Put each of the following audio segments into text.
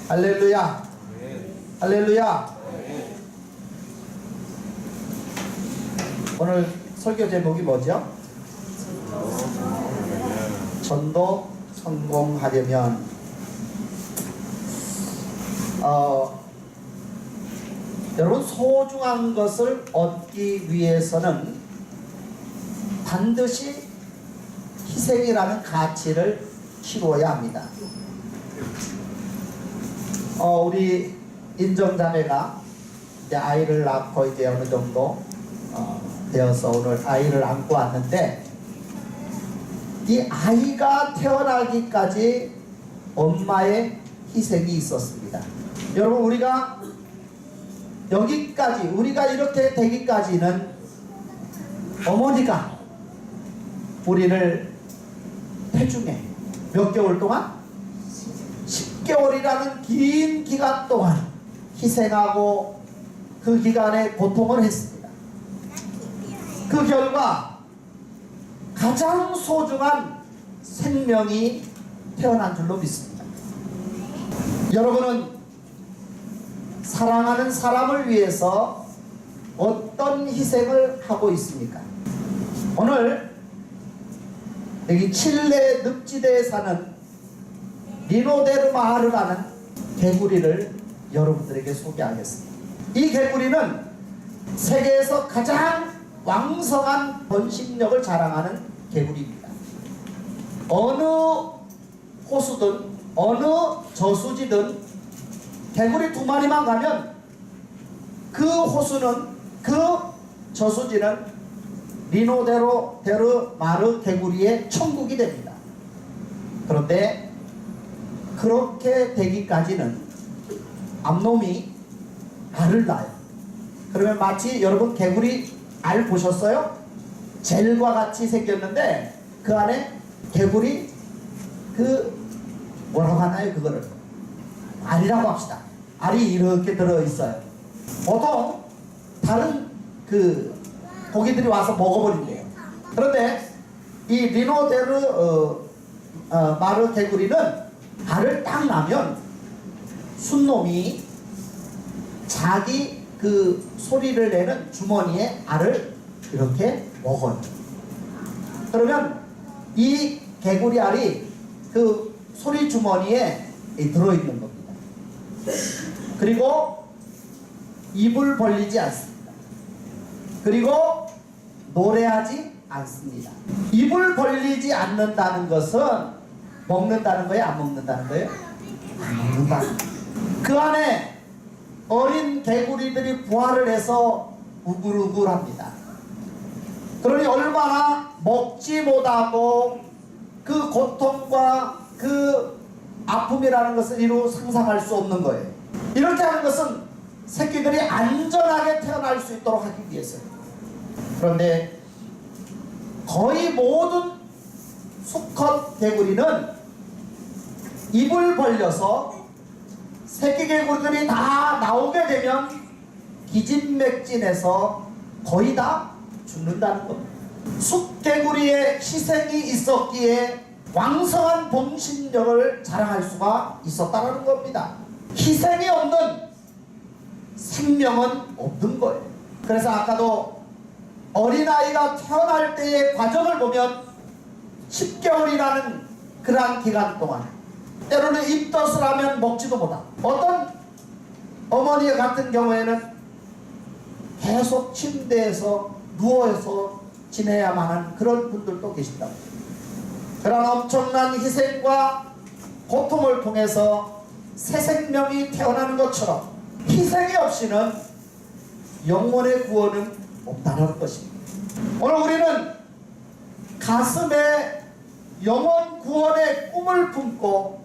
할렐루야. 할렐루야. 오늘 설교 제목이 뭐죠? 전도 성공하려면 여러분, 소중한 것을 얻기 위해서는 반드시 희생이라는 가치를 치루어야 합니다. 우리 인정자매가 이제 아이를 낳고 이제 어느 정도 되어서 오늘 아이를 안고 왔는데, 이 아이가 태어나기까지 엄마의 희생이 있었습니다. 여러분, 우리가 여기까지, 우리가 이렇게 되기까지는 어머니가 우리를 태중에 몇 개월 동안? 10개월이라는 긴 기간 동안 희생하고 그 기간에 고통을 했습니다. 그 결과 가장 소중한 생명이 태어난 줄로 믿습니다. 여러분은 사랑하는 사람을 위해서 어떤 희생을 하고 있습니까? 오늘 여기 칠레 늪지대에 사는 리노데르마하르라는 개구리를 여러분들에게 소개하겠습니다. 이 개구리는 세계에서 가장 왕성한 번식력을 자랑하는 개구리입니다. 어느 호수든 어느 저수지든 개구리 2마리만 가면 그 호수는, 그 저수지는 리노데르마하르 개구리의 천국이 됩니다. 그런데 그렇게 되기까지는 암놈이 알을 낳아요. 그러면 마치, 여러분 개구리 알 보셨어요? 젤과 같이 생겼는데 그 안에 개구리 뭐라고 하나요? 그거를 알이라고 합시다. 알이 이렇게 들어있어요. 보통 다른 고기들이 와서 먹어버린대요. 그런데 이 리노데르마하르 개구리는 알을 딱 낳으면 순놈이 자기 소리를 내는 주머니에 알을 이렇게 먹어요. 그러면 이 개구리 알이 소리 주머니에 들어있는 겁니다. 그리고 입을 벌리지 않습니다. 그리고 노래하지 않습니다. 입을 벌리지 않는다는 것은 먹는다는 거예요? 안 먹는다는 거예요? 안 먹는다는 거예요. 그 안에 어린 개구리들이 부화를 해서 우글우글합니다. 그러니 얼마나 먹지 못하고 그 고통과 그 아픔이라는 것을 이루 상상할 수 없는 거예요. 이렇게 하는 것은 새끼들이 안전하게 태어날 수 있도록 하기 위해서예요. 그런데 거의 모든 수컷 개구리는 입을 벌려서 새끼 개구리들이 다 나오게 되면 기진맥진해서 거의 다 죽는다는 겁니다. 숫개구리의 희생이 있었기에 왕성한 번식력을 자랑할 수가 있었다는 겁니다. 희생이 없는 생명은 없는 거예요. 그래서 아까도 어린아이가 태어날 때의 과정을 보면 10개월이라는 그러한 기간 동안, 때로는 입덧을 하면 먹지도 못하고, 어떤 어머니 같은 경우에는 계속 침대에서 누워서 지내야만 하는 그런 분들도 계신다고. 그런 엄청난 희생과 고통을 통해서 새 생명이 태어나는 것처럼 희생이 없이는 영혼의 구원은 없다는 것입니다. 오늘 우리는 가슴에 영혼 구원의 꿈을 품고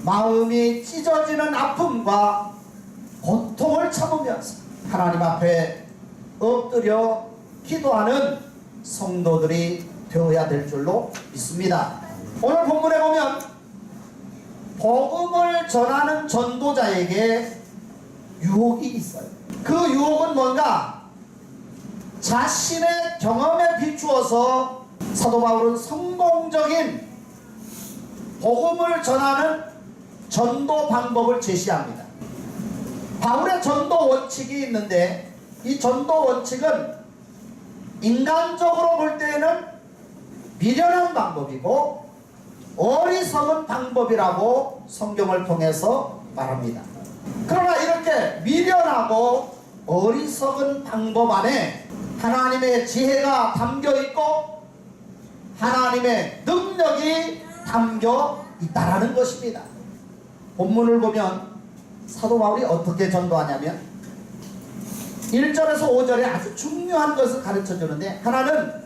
마음이 찢어지는 아픔과 고통을 참으면서 하나님 앞에 엎드려 기도하는 성도들이 되어야 될 줄로 믿습니다. 오늘 본문에 보면 복음을 전하는 전도자에게 유혹이 있어요. 그 유혹은 뭔가? 자신의 경험에 비추어서 사도 바울은 성공적인 복음을 전하는 전도 방법을 제시합니다. 바울의 전도 원칙이 있는데 이 전도 원칙은 인간적으로 볼 때에는 미련한 방법이고 어리석은 방법이라고 성경을 통해서 말합니다. 그러나 이렇게 미련하고 어리석은 방법 안에 하나님의 지혜가 담겨 있고 하나님의 능력이 담겨 있다라는 것입니다. 본문을 보면 사도 바울이 어떻게 전도하냐면 1절에서 5절에 아주 중요한 것을 가르쳐 주는데, 하나는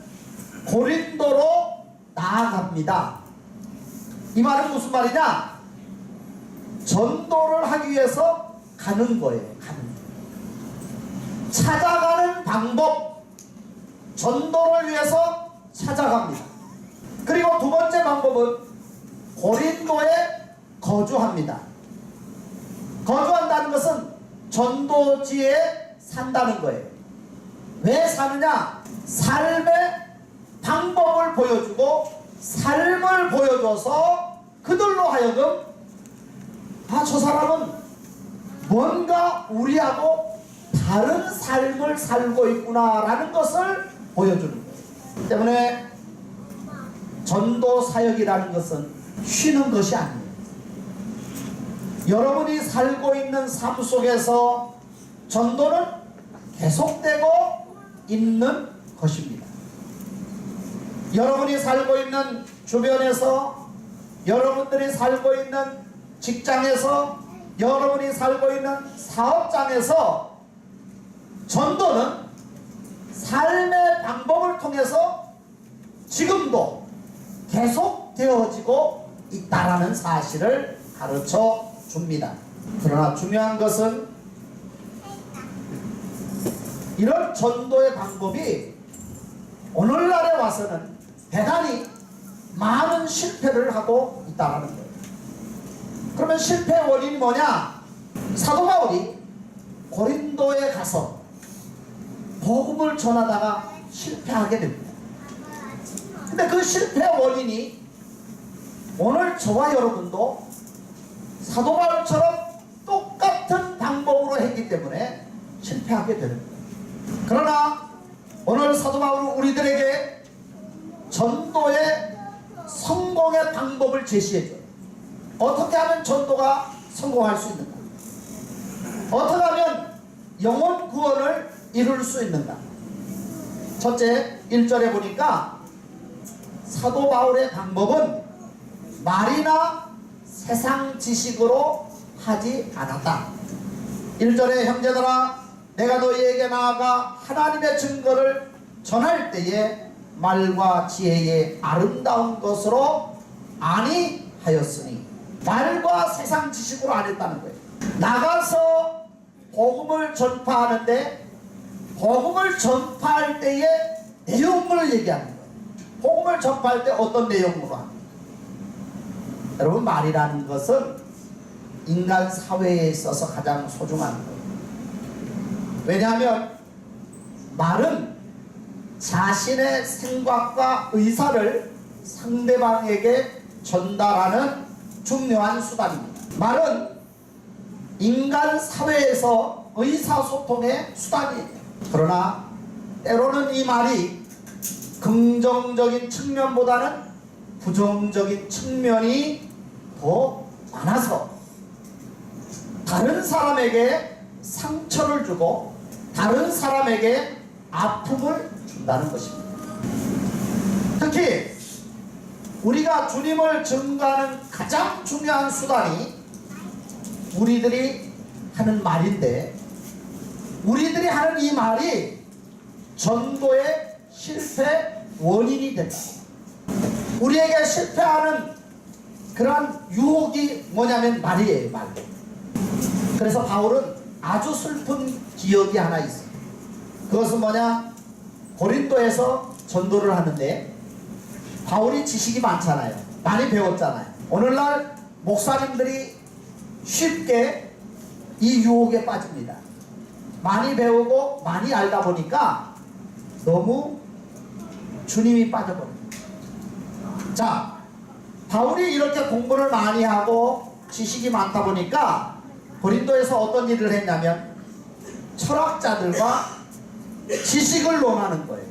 고린도로 나아갑니다. 이 말은 무슨 말이냐? 전도를 하기 위해서 가는 거예요. 찾아가는 방법, 전도를 위해서 찾아갑니다. 그리고 두 번째 방법은 고린도에 거주합니다. 거주한다는 것은 전도지에 산다는 거예요. 왜 사느냐? 삶의 방법을 보여주고 삶을 보여줘서 그들로 하여금 저 사람은 뭔가 우리하고 다른 삶을 살고 있구나라는 것을 보여주는 거예요. 때문에 전도 사역이라는 것은 쉬는 것이 아니에요. 여러분이 살고 있는 삶 속에서 전도는 계속되고 있는 것입니다. 여러분이 살고 있는 주변에서, 여러분들이 살고 있는 직장에서, 여러분이 살고 있는 사업장에서 전도는 삶의 방법을 통해서 지금도 계속 되어지고 있다라는 사실을 가르쳐 줍니다. 그러나 중요한 것은 이런 전도의 방법이 오늘날에 와서는 대단히 많은 실패를 하고 있다는 거예요. 그러면 실패의 원인이 뭐냐? 사도 바울이 고린도에 가서 복음을 전하다가 실패하게 됩니다. 근데 그 실패의 원인이 오늘 저와 여러분도 사도 바울처럼 똑같은 방법으로 했기 때문에 실패하게 되는 거예요. 그러나 오늘 사도 바울은 우리들에게 전도의 성공의 방법을 제시해줘요. 어떻게 하면 전도가 성공할 수 있는가? 어떻게 하면 영혼 구원을 이룰 수 있는가? 첫째, 1절에 보니까 사도 바울의 방법은 말이나 세상 지식으로 하지 않았다. 1절에 형제들아, 내가 너희에게 나아가 하나님의 증거를 전할 때에 말과 지혜의 아름다운 것으로 아니하였으니, 말과 세상 지식으로 안 했다는 거예요. 나가서 복음을 전파하는데 복음을 전파할 때의 내용을 얘기하는 거예요. 복음을 전파할 때 어떤 내용으로 합니까? 여러분, 말이라는 것은 인간 사회에 있어서 가장 소중한 거예요. 왜냐하면 말은 자신의 생각과 의사를 상대방에게 전달하는 중요한 수단입니다. 말은 인간 사회에서 의사소통의 수단이에요. 그러나 때로는 이 말이 긍정적인 측면보다는 부정적인 측면이 더 많아서 다른 사람에게 상처를 주고 다른 사람에게 아픔을 준다는 것입니다. 특히 우리가 주님을 증거하는 가장 중요한 수단이 우리들이 하는 말인데, 우리들이 하는 이 말이 전도의 실패 원인이 된다. 우리에게 실패하는 그러한 유혹이 뭐냐면 말이에요, 말. 그래서 바울은 아주 슬픈 기억이 하나 있어요. 그것은 뭐냐? 고린도에서 전도를 하는데 바울이 지식이 많잖아요. 많이 배웠잖아요. 오늘날 목사님들이 쉽게 이 유혹에 빠집니다. 많이 배우고 많이 알다 보니까 너무 주님이 빠져버려요. 자, 바울이 이렇게 공부를 많이 하고 지식이 많다 보니까 고린도에서 어떤 일을 했냐면 철학자들과 지식을 논하는 거예요.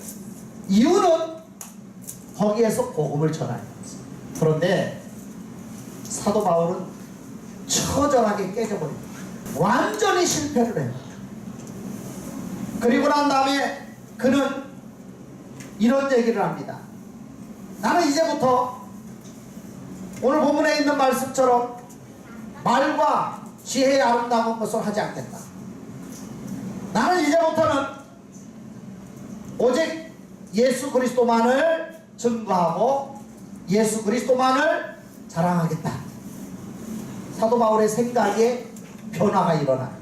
이유는 거기에서 복음을 전하는 거죠. 그런데 사도 바울은 처절하게 깨져버립니다. 완전히 실패를 해요. 그리고 난 다음에 그는 이런 얘기를 합니다. 나는 이제부터 오늘 본문에 있는 말씀처럼 말과 지혜의 아름다운 것을 하지 않겠다. 나는 이제부터는 오직 예수 그리스도만을 증거하고 예수 그리스도만을 자랑하겠다. 사도 바울의 생각에 변화가 일어나요.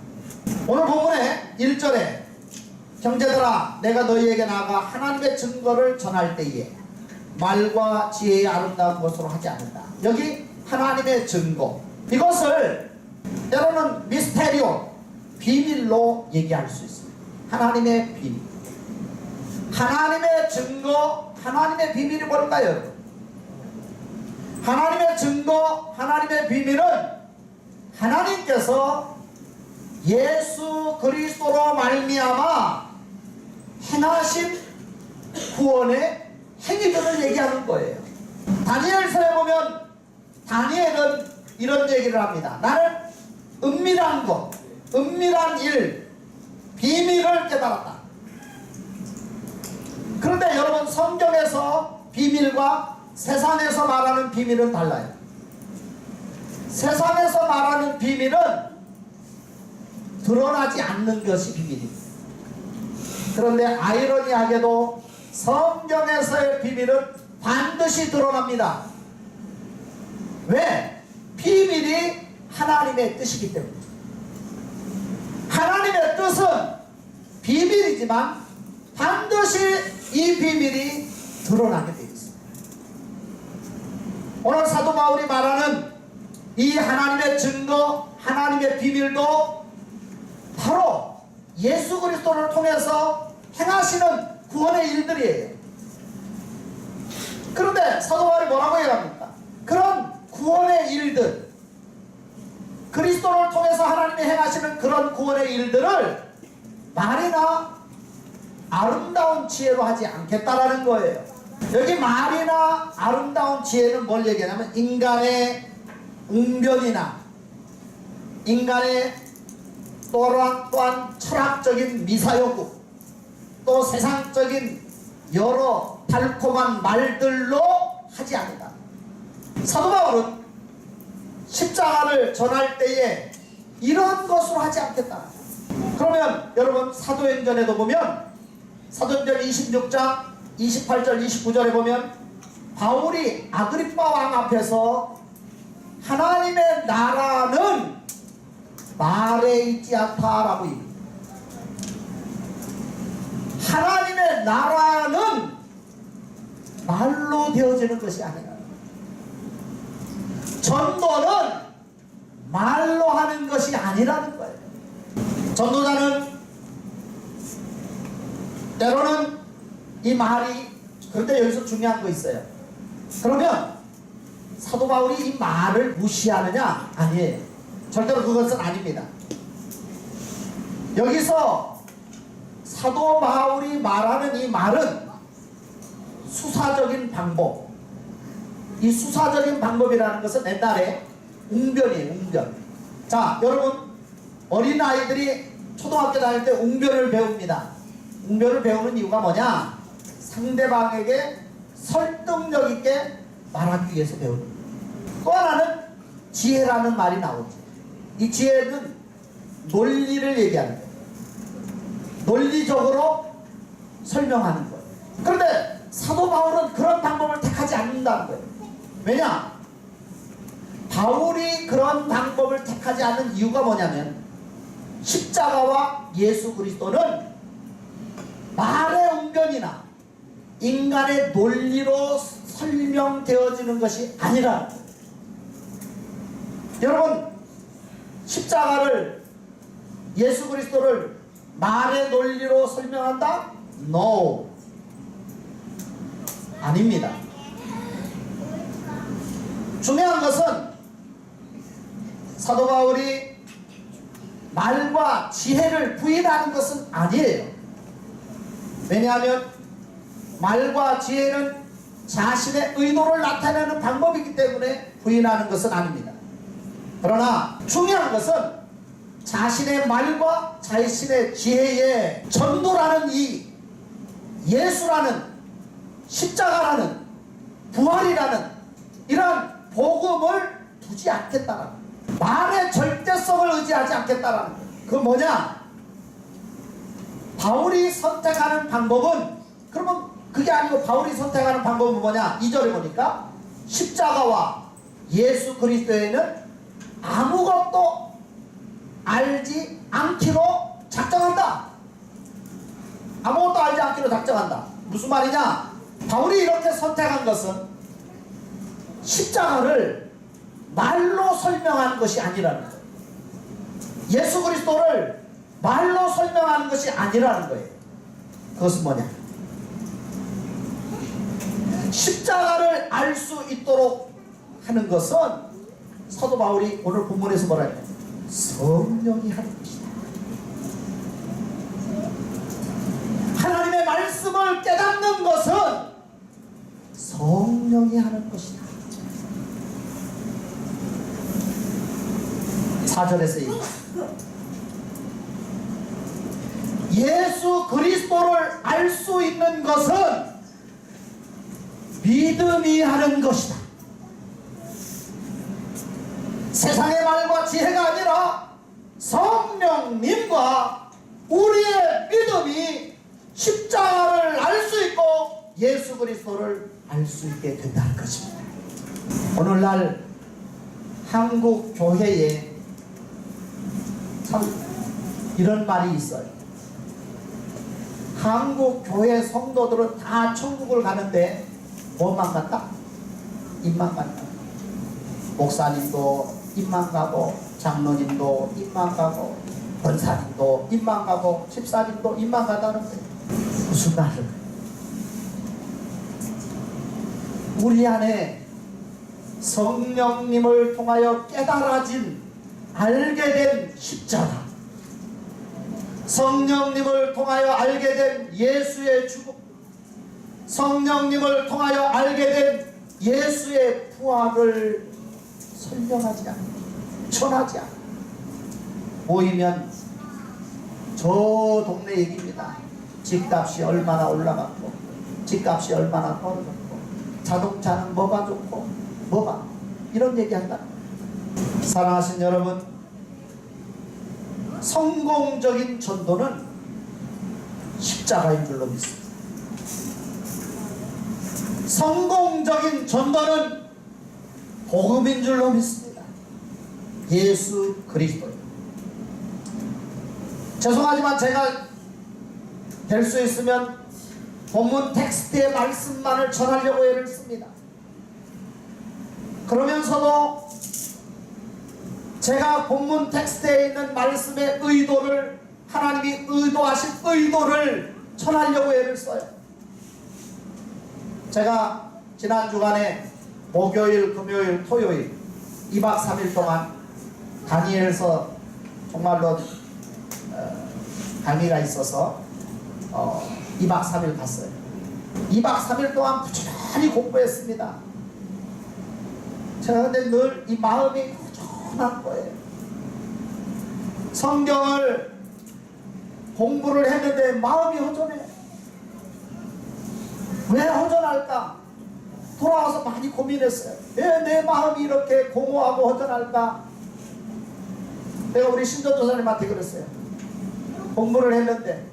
오늘 본문에 1절에 형제들아 내가 너희에게 나아가 하나님의 증거를 전할 때에 말과 지혜의 아름다운 것으로 하지 않는다. 여기 하나님의 증거, 이것을 때로는 미스테리오, 비밀로 얘기할 수 있습니다. 하나님의 비밀, 하나님의 증거, 하나님의 비밀이 뭘까요, 여러분? 하나님의 증거, 하나님의 비밀은 하나님께서 예수 그리스도로 말미암아 행하신 구원의 행위들을 얘기하는 거예요. 다니엘서에 보면 다니엘은 이런 얘기를 합니다. 나는 은밀한 것, 은밀한 일, 비밀을 깨달았다. 그런데 여러분, 성경에서 비밀과 세상에서 말하는 비밀은 달라요. 세상에서 말하는 비밀은 드러나지 않는 것이 비밀입니다. 그런데 아이러니하게도 성경에서의 비밀은 반드시 드러납니다. 왜? 비밀이 하나님의 뜻이기 때문에. 하나님의 뜻은 비밀이지만 반드시 이 비밀이 드러나게 되어 있습니다. 오늘 사도 바울이 말하는 이 하나님의 증거, 하나님의 비밀도 바로 예수 그리스도를 통해서 행하시는 구원의 일들이에요. 그런데 사도 바울이 뭐라고 얘기합니까? 그런 구원의 일들, 그리스도를 통해서 하나님이 행하시는 그런 구원의 일들을 말이나 아름다운 지혜로 하지 않겠다라는 거예요. 여기 말이나 아름다운 지혜는 뭘 얘기하냐면 인간의 웅변이나 인간의 또한 철학적인 미사여구, 또 세상적인 여러 달콤한 말들로 하지 않는다. 사도 바울은 십자가를 전할 때에 이런 것으로 하지 않겠다. 그러면 여러분 사도행전에도 보면 사도행전 26장 28절 29절에 보면 바울이 아그리빠 왕 앞에서 하나님의 나라는 말에 있지 않다라고 얘기합니다. 하나님의 나라는 말로 되어지는 것이 아니라 전도는 말로 하는 것이 아니라는 거예요. 전도자는 때로는 이 말이, 그런데 여기서 중요한 거 있어요. 그러면 사도 바울이 이 말을 무시하느냐? 아니에요. 절대로 그것은 아닙니다. 여기서 사도 바울이 말하는 이 말은 수사적인 방법, 이 수사적인 방법이라는 것은 옛날에 웅변이에요. 웅변. 자, 여러분 어린아이들이 초등학교 다닐 때 웅변을 배웁니다. 웅변을 배우는 이유가 뭐냐? 상대방에게 설득력 있게 말하기 위해서 배우는 거예요. 또 하나는 지혜라는 말이 나오죠. 이 지혜는 논리를 얘기하는 거예요. 논리적으로 설명하는 거예요. 그런데 사도 바울은 그런 방법을 택하지 않는다는 거예요. 왜냐? 바울이 그런 방법을 택하지 않는 이유가 뭐냐면 십자가와 예수 그리스도는 말의 웅변이나 인간의 논리로 설명되어지는 것이 아니라, 여러분 십자가를, 예수 그리스도를 말의 논리로 설명한다? No, 아닙니다. 중요한 것은 사도 바울이 말과 지혜를 부인하는 것은 아니에요. 왜냐하면 말과 지혜는 자신의 의도를 나타내는 방법이기 때문에 부인하는 것은 아닙니다. 그러나 중요한 것은 자신의 말과 자신의 지혜의 전도라는 이 예수라는 십자가라는 부활이라는 이러한 복음을 두지 않겠다라는, 말의 절대성을 의지하지 않겠다라는 거예요. 그건 뭐냐? 바울이 선택하는 방법은, 그러면 그게 아니고 바울이 선택하는 방법은 뭐냐? 2절에 보니까 십자가와 예수 그리스도에는 아무것도 알지 않기로 작정한다. 아무것도 알지 않기로 작정한다. 무슨 말이냐? 바울이 이렇게 선택한 것은 십자가를 말로 설명하는 것이 아니라는 거예요. 예수 그리스도를 말로 설명하는 것이 아니라는 거예요. 그것은 뭐냐? 십자가를 알 수 있도록 하는 것은 사도 바울이 오늘 본문에서 뭐라 해요? 성령이 하는 것이다. 하나님의 말씀을 깨닫는 것은 성령이 하는 것이다. 4절에서 얘기합니다. 예수 그리스도를 알 수 있는 것은 믿음이 하는 것이다. 세상의 말과 지혜가 아니라 성령님과 우리의 믿음이 십자가를 알 수 있고 예수 그리스도를 알 수 있게 된다는 것입니다. 오늘날 한국 교회에 참 이런 말이 있어요. 한국 교회 성도들은 다 천국을 가는데 뭐만 간다? 입만 간다. 목사님도 입만 가고, 장로님도 입만 가고, 권사님도 입만 가고, 집사님도 입만 가다는 거예요. 무슨 말을? 우리 안에 성령님을 통하여 깨달아진, 알게 된 십자가, 성령님을 통하여 알게 된 예수의 죽음, 성령님을 통하여 알게 된 예수의 부활을 설명하지 않고 전하지 않고 모이면 저 동네 얘기입니다. 집값이 얼마나 올라갔고, 집값이 얼마나 떨어졌고, 자동차는 뭐가 좋고 뭐가, 이런 얘기한다. 사랑하신 여러분, 성공적인 전도는 십자가인 줄로 믿습니다. 성공적인 전도는 복음인 줄로 믿습니다. 예수 그리스도. 죄송하지만 제가 될 수 있으면 본문 텍스트의 말씀만을 전하려고 애를 씁니다. 그러면서도 제가 본문 텍스트에 있는 말씀의 의도를, 하나님이 의도하신 의도를 전하려고 애를 써요. 제가 지난 주간에 목요일, 금요일, 토요일 2박 3일 동안 다니엘서 정말로 강의가 있어서 2박 3일 갔어요. 2박 3일 동안 부지런히 공부했습니다. 제가 근데 늘 이 마음이 허전한 거예요. 성경을 공부를 했는데 마음이 허전해. 왜 허전할까? 돌아와서 많이 고민했어요. 왜 내 마음이 이렇게 공허하고 허전할까? 내가 우리 신전도사님한테 그랬어요. 공부를 했는데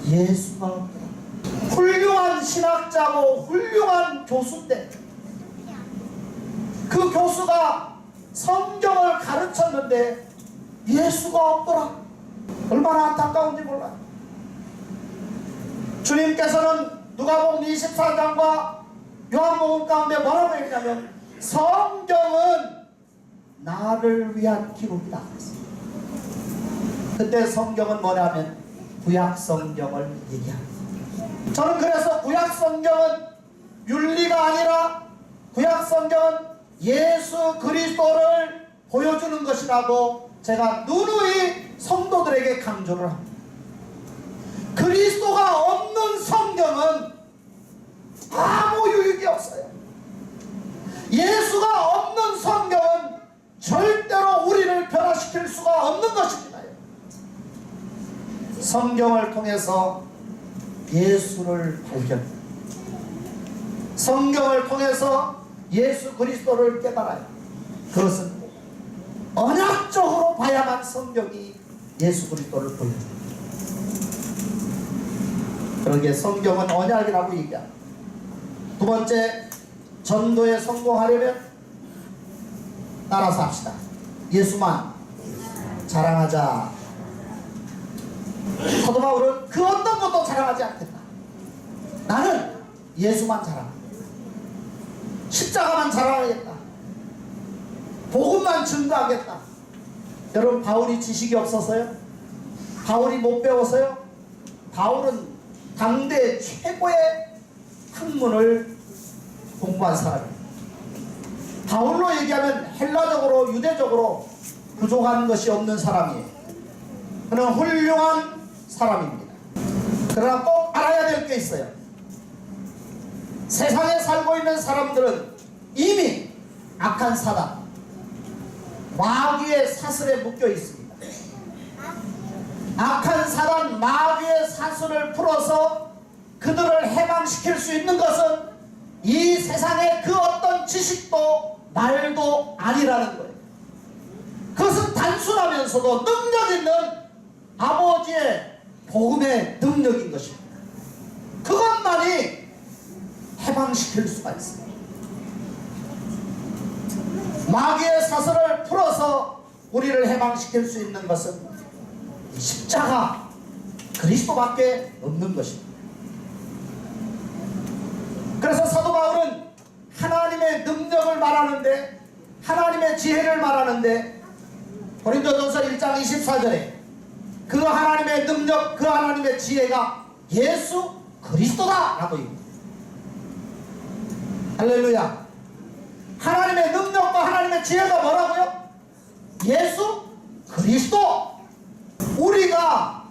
예수가 없더라. 훌륭한 신학자고 훌륭한 교수인데 그 교수가 성경을 가르쳤는데 예수가 없더라. 얼마나 안타까운지 몰라요. 주님께서는 누가복음 24장과 요한복음 가운데 뭐라고 했냐면 성경은 나를 위한 기록이다. 그때 성경은 뭐냐면 구약 성경을 얘기합니다. 저는 그래서 구약 성경은 윤리가 아니라 구약 성경은 예수 그리스도를 보여주는 것이라고 제가 누누이 성도들에게 강조를 합니다. 그리스도가 없는 성경은 아무 유익이 없어요. 예수가 없는 성경은 절대로 우리를 변화시킬 수가 없는 것입니다. 성경을 통해서 예수를 발견, 성경을 통해서 예수 그리스도를 깨달아요. 그것은 언약적으로 봐야만 성경이 예수 그리스도를 보여줍니다. 그러기에 성경은 언약이라고 얘기합니다. 두 번째, 전도에 성공하려면 따라서 합시다. 예수만 자랑하자. 사도 바울은 그 어떤 것도 자랑하지 않겠다. 나는 예수만 자랑하겠다. 십자가만 자랑하겠다. 복음만 증거하겠다. 여러분, 바울이 지식이 없어서요? 바울이 못 배워서요? 바울은 당대 최고의 학문을 공부한 사람입니다. 바울로 얘기하면 헬라적으로 유대적으로 부족한 것이 없는 사람이에요. 그는 훌륭한 사람입니다. 그러나 꼭 알아야 될 게 있어요. 세상에 살고 있는 사람들은 이미 악한 사단, 마귀의 사슬에 묶여 있습니다. 악한 사단, 마귀의 사슬을 풀어서 그들을 해방시킬 수 있는 것은 이 세상의 그 어떤 지식도 말도 아니라는 거예요. 그것은 단순하면서도 능력 있는 아버지의 복음의 능력인 것입니다. 그것만이 해방시킬 수가 있습니다. 마귀의 사슬을 풀어서 우리를 해방시킬 수 있는 것은 십자가 그리스도밖에 없는 것입니다. 그래서 사도 바울은 하나님의 능력을 말하는데, 하나님의 지혜를 말하는데, 고린도전서 1장 24절에 그 하나님의 능력, 그 하나님의 지혜가 예수 그리스도다 라고 얘기합니다. 할렐루야. 하나님의 능력과 하나님의 지혜가 뭐라고요? 예수 그리스도. 우리가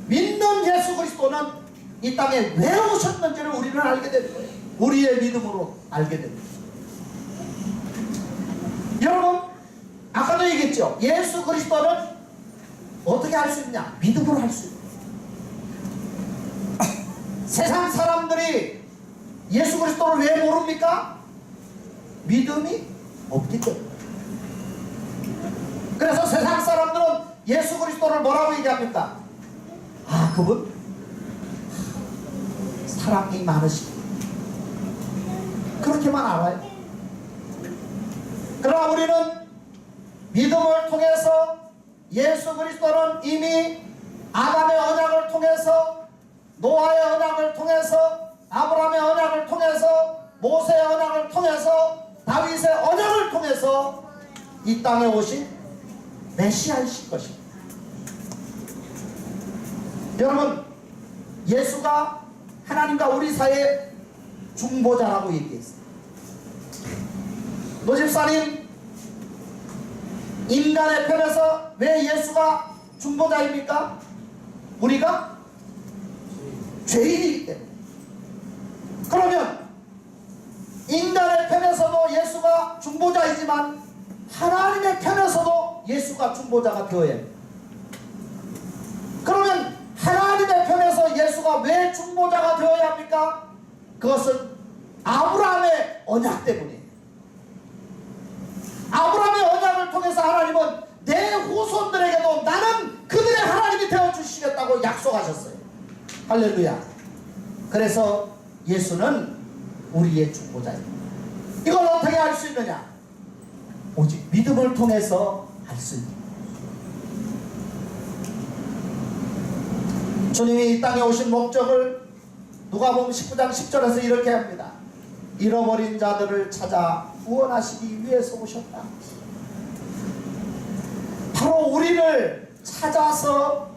믿는 예수 그리스도는 이 땅에 왜 오셨는지를 우리는 알게 되는 거예요. 우리의 믿음으로 알게 됩니다. 여러분, 아까도 얘기했죠. 예수 그리스도는 어떻게 할 수 있냐? 믿음으로 할 수 있어요. 세상 사람들이 예수 그리스도를 왜 모릅니까? 믿음이 없기 때문에. 그래서 세상 사람들은 예수 그리스도를 뭐라고 얘기합니까? 아, 그분 사랑이 많으시고 그렇게만 알아요. 그러나 우리는 믿음을 통해서 예수 그리스도는 이미 아담의 언약을 통해서, 노아의 언약을 통해서, 아브라함의 언약을 통해서, 모세의 언약을 통해서, 다윗의 언약을 통해서 이 땅에 오신 메시아이실 것입니다. 여러분, 예수가 하나님과 우리 사이의 중보자라고 얘기했어요. 노집사님, 인간의 편에서 왜 예수가 중보자입니까? 우리가 죄인이기 때문에. 그러면 인간의 편에서도 예수가 중보자이지만 하나님의 편에서도 예수가 중보자가 되어야 해요. 그러면 하나님의 편에서 예수가 왜 중보자가 되어야 합니까? 그것은 아브라함의 언약 때문이에요. 아브라함의 언약을 통해서 하나님은 내 후손들에게도 나는 그들의 하나님이 되어주시겠다고 약속하셨어요. 할렐루야. 그래서 예수는 우리의 중보자입니다. 이걸 어떻게 할 수 있느냐? 오직 믿음을 통해서 할 수 있습니다. 주님이 이 땅에 오신 목적을 누가복음 19장 10절에서 이렇게 합니다. 잃어버린 자들을 찾아 구원하시기 위해서 오셨다. 바로 우리를 찾아서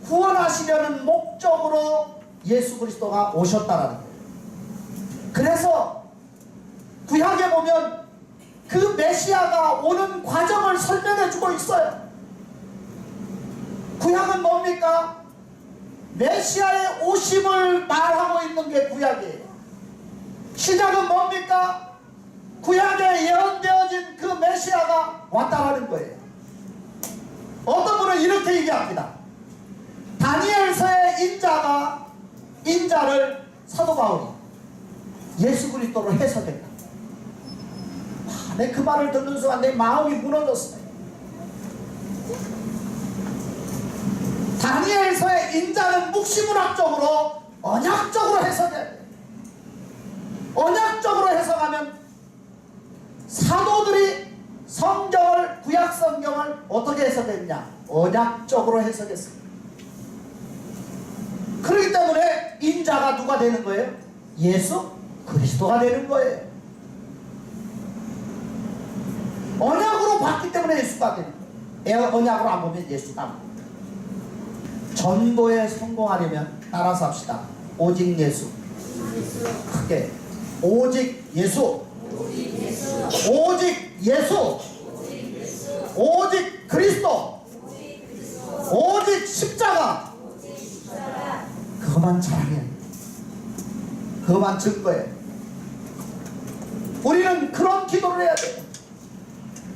구원하시려는 목적으로 예수 그리스도가 오셨다라는 거예요. 그래서 구약에 보면 그 메시아가 오는 과정을 설명해 주고 있어요. 구약은 뭡니까? 메시아의 오심을 말하고 있는 게 구약이에요. 신약은 뭡니까? 구약에 예언되어진 그 메시아가 왔다라는 거예요. 어떤 분은 이렇게 얘기합니다. 다니엘서의 인자를 사도 바울이 예수 그리스도로 해석했다. 내 그 말을 듣는 순간 내 마음이 무너졌어요. 다니엘서의 인자는 묵시문학적으로 언약적으로 해석해야 돼요. 언약적으로 해석하면 사도들이 성경을, 구약 성경을 어떻게 해석했냐? 언약적으로 해석했습니다. 그렇기 때문에 인자가 누가 되는 거예요? 예수 그리스도가 되는 거예요. 언약으로 봤기 때문에 예수가 되는 거예요. 언약으로 안 보면 예수가. 전도에 성공하려면 따라서 합시다. 오직 예수. 크게. 오직 예수. 오직 예수. 오직 그리스도. 오직 십자가. 그것만 자랑해. 그것만 증거해. 우리는 그런 기도를 해야 돼요.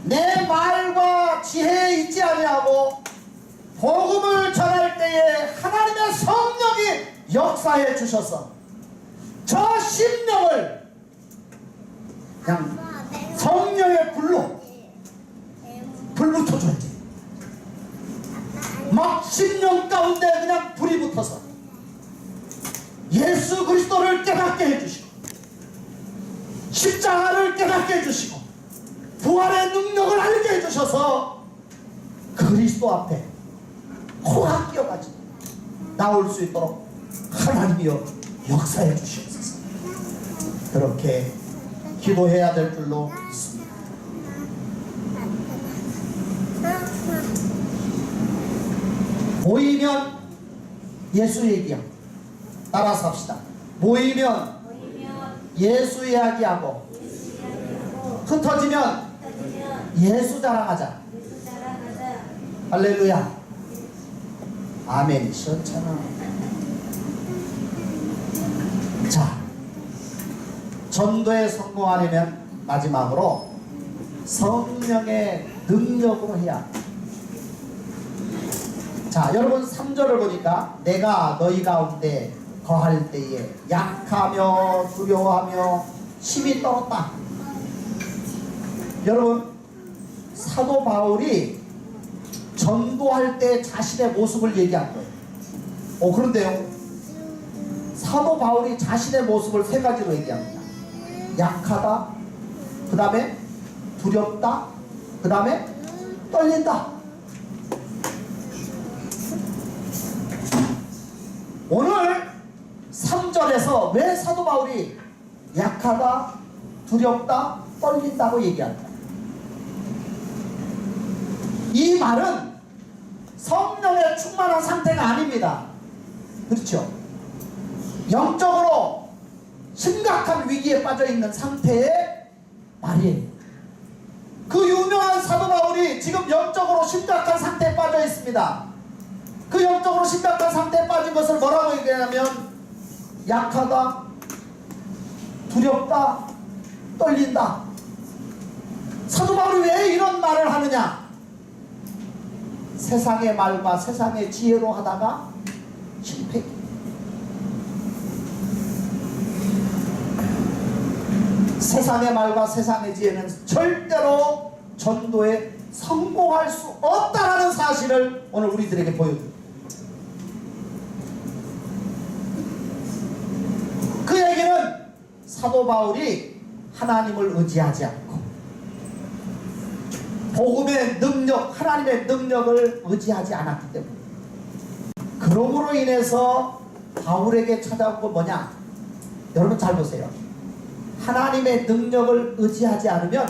내 말과 지혜에 있지 아니하고 복음을 전할 때에 하나님의 성령이 역사해 주셔서 저 심령을 그냥 성령의 불로 붙어줘야지. 막 심령 가운데 그냥 불이 붙어서 예수 그리스도를 깨닫게 해주시고 십자가를 깨닫게 해주시고 부활의 능력을 알게 해주셔서 그리스도 앞에 코가 끼어가지고 나올 수 있도록 하나님이여 역사해 주시옵소서. 그렇게 기도해야 될 줄로 믿습니다. 모이면 예수 얘기하고 따라서 합시다. 모이면 예수 이야기하고 흩어지면 예수 자랑하자. 할렐루야. 아멘이셨잖아. 자, 전도에 성공하려면 마지막으로 성령의 능력으로 해야. 자, 여러분 3절을 보니까 내가 너희 가운데 거할 때에 약하며 두려워하며 힘이 떨었다. 여러분 사도 바울이 전도할 때 자신의 모습을 얘기한 거예요. 그런데요, 사도 바울이 자신의 모습을 세 가지로 얘기합니다. 약하다, 그 다음에 두렵다, 그 다음에 떨린다. 오늘 3절에서 왜 사도 바울이 약하다, 두렵다, 떨린다고 얘기한다? 이 말은 성령에 충만한 상태가 아닙니다. 그렇죠? 영적으로 심각한 위기에 빠져있는 상태의 말이에요. 그 유명한 사도 바울이 지금 영적으로 심각한 상태에 빠져 있습니다. 그 영적으로 심각한 상태에 빠진 것을 뭐라고 얘기하냐면 약하다, 두렵다, 떨린다. 사도 바울이 왜 이런 말을 하느냐? 세상의 말과 세상의 지혜로 하다가 실패. 세상의 말과 세상의 지혜는 절대로 전도에 성공할 수 없다는 사실을 오늘 우리들에게 보여줍니다. 그 얘기는 사도 바울이 하나님을 의지하지 않고 복음의 능력, 하나님의 능력을 의지하지 않았기 때문에, 그러므로 인해서 바울에게 찾아온 건 뭐냐? 여러분 잘 보세요. 하나님의 능력을 의지하지 않으면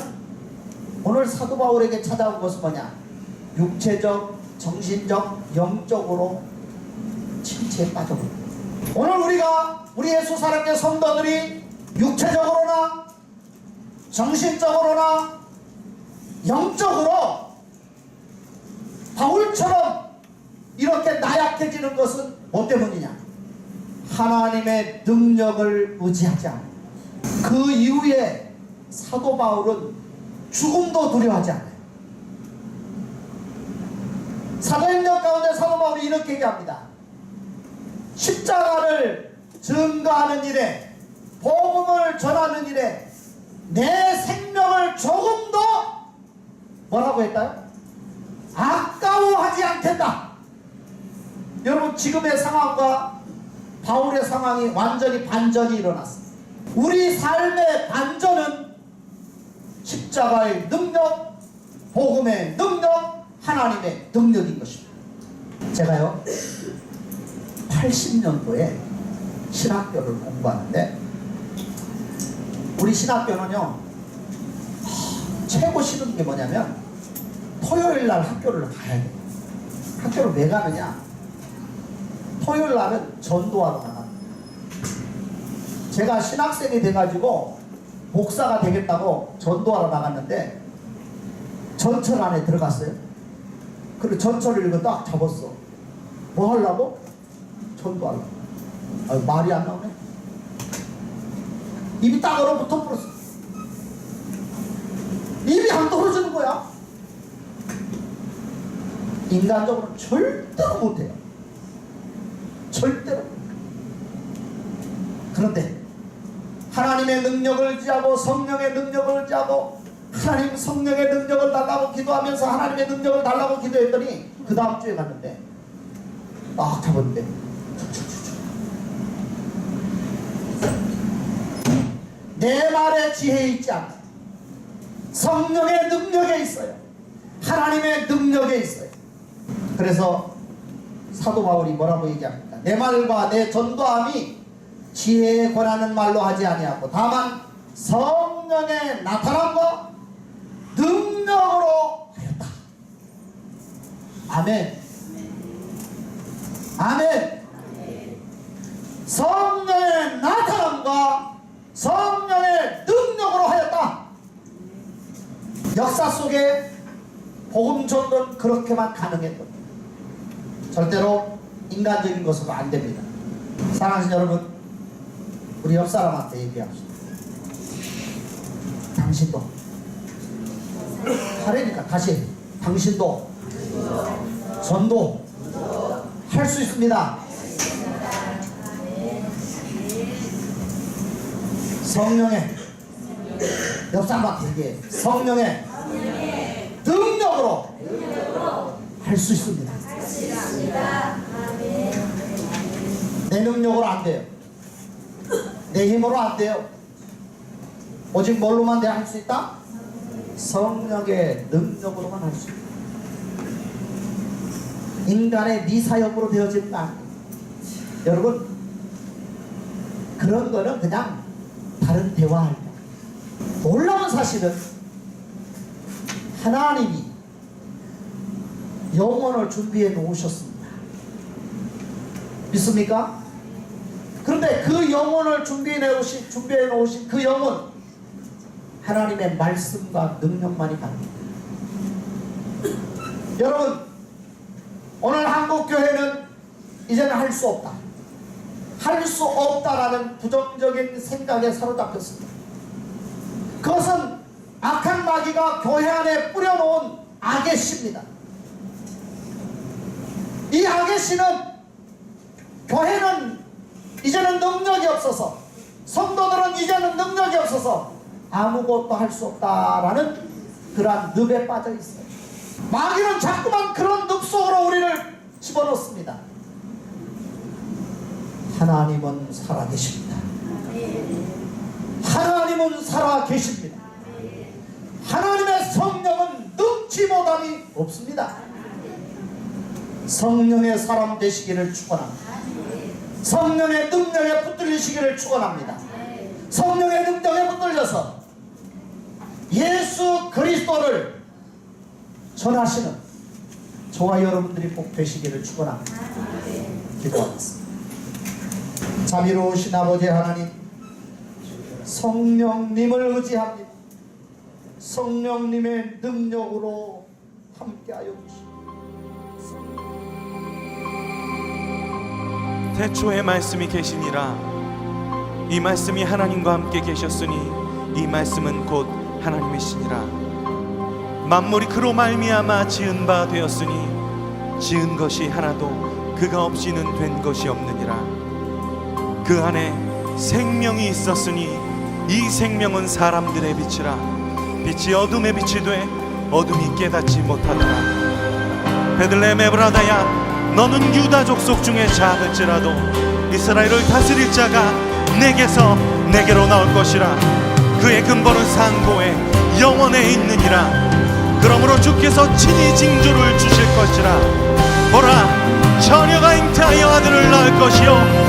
오늘 사도 바울에게 찾아온 것은 뭐냐? 육체적, 정신적, 영적으로 침체에 빠져버립니다. 오늘 우리 예수 사랑의 성도들이 육체적으로나 정신적으로나 영적으로 바울처럼 이렇게 나약해지는 것은 뭐 때문이냐? 하나님의 능력을 의지하지 않아요. 그 이후에 사도 바울은 죽음도 두려워하지 않아요. 사도행전 가운데 사도 바울이 이렇게 얘기합니다. 십자가를 증거하는 일에, 복음을 전하는 일에 내 생명을 조금도 뭐라고 했다요? 아까워하지 않겠다. 여러분, 지금의 상황과 바울의 상황이 완전히 반전이 일어났습니다. 우리 삶의 반전은 십자가의 능력, 복음의 능력, 하나님의 능력인 것입니다. 제가요 80년도에 신학교를 공부하는데, 우리 신학교는요 최고 싫은 게 뭐냐면 토요일날 학교를 가야 돼요. 학교를 왜 가느냐? 토요일날은 전도하러 나갑니다. 제가 신학생이 돼가지고 목사가 되겠다고 전도하러 나갔는데 전철 안에 들어갔어요. 그리고 전철을 이거 딱 잡았어. 뭐 하려고? 전도하려고. 말이 안 나오네. 입이 딱 얼어붙어 버렸어. 입이 안 떨어지는 거야. 인간적으로 절대로 못해요. 절대로. 그런데 하나님의 능력을 의지하고 성령의 능력을 의지하고 하나님 성령의 능력을 달라고 기도하면서 하나님의 능력을 달라고 기도했더니 그 다음 주에 갔는데 딱 잡았는데 내 말에 지혜에 있지 않아. 성령의 능력에 있어요. 하나님의 능력에 있어요. 그래서 사도 바울이 뭐라고 얘기합니까? 내 말과 내 전도함이 지혜에 권하는 말로 하지 아니하고 다만 성령의 나타남과 능력으로 하였다. 아멘. 아멘. 성령의 나타남과 성령의 능력으로 하였다. 역사 속에 복음 전도는 그렇게만 가능했던, 절대로 인간적인 것으로 안 됩니다. 사랑하는 여러분, 우리 옆 사람한테 얘기합시다. 당신도 하려니까 다시 당신도 전도 할 수 있습니다. 성령의, 옆 사람한테 얘기해. 성령의 능력으로 할 수 있습니다. 내 능력으로 안 돼요. 내 힘으로 안 돼요. 오직 뭘로만 내가 할 수 있다? 성령의 능력으로만 할 수 있다. 인간의 미사역으로 되어진 거 아니에요. 여러분, 그런 거는 그냥 다른 대화할 때. 놀라운 사실은 하나님이 영혼을 준비해 놓으셨습니다. 믿습니까? 그런데 그 영혼을 준비해 놓으신 그 영혼, 하나님의 말씀과 능력만이 가능합니다. 여러분, 오늘 한국교회는 이제는 할 수 없다, 할 수 없다라는 부정적인 생각에 사로잡혔습니다. 그것은 악한 마귀가 교회 안에 뿌려놓은 악의 씨입니다. 이 악의 씨는 교회는 이제는 능력이 없어서, 성도들은 이제는 능력이 없어서 아무것도 할 수 없다라는 그러한 늪에 빠져 있어요. 마귀는 자꾸만 그런 늪 속으로 우리를 집어넣습니다. 하나님은 살아계십니다. 하나님은 살아계십니다. 하나님의 성령은 능치 못함이 없습니다. 성령의 사람 되시기를 축원합니다. 성령의 능력에 붙들리시기를 축원합니다. 성령의 능력에 붙들려서 예수 그리스도를 전하시는 저와 여러분들이 꼭 되시기를 축원합니다. 기도하겠습니다. 자비로우신 아버지 하나님, 성령님을 의지합니다. 성령님의 능력으로 함께하여 주시옵소서. 태초에 말씀이 계시니라. 이 말씀이 하나님과 함께 계셨으니 이 말씀은 곧 하나님이시니라. 만물이 그로 말미암아 지은 바 되었으니 지은 것이 하나도 그가 없이는 된 것이 없느니라. 그 안에 생명이 있었으니 이 생명은 사람들의 빛이라. 빛이 어둠에 빛이 돼 어둠이 깨닫지 못하더라. 베들레헴 에브라다야, 너는 유다 족속 중에 작을지라도 이스라엘을 다스릴 자가 내게서 내게로 나올 것이라. 그의 근본은 상고에 영원에 있느니라. 그러므로 주께서 친히 징조를 주실 것이라. 보라, 처녀가 잉태하여 아들을 낳을 것이요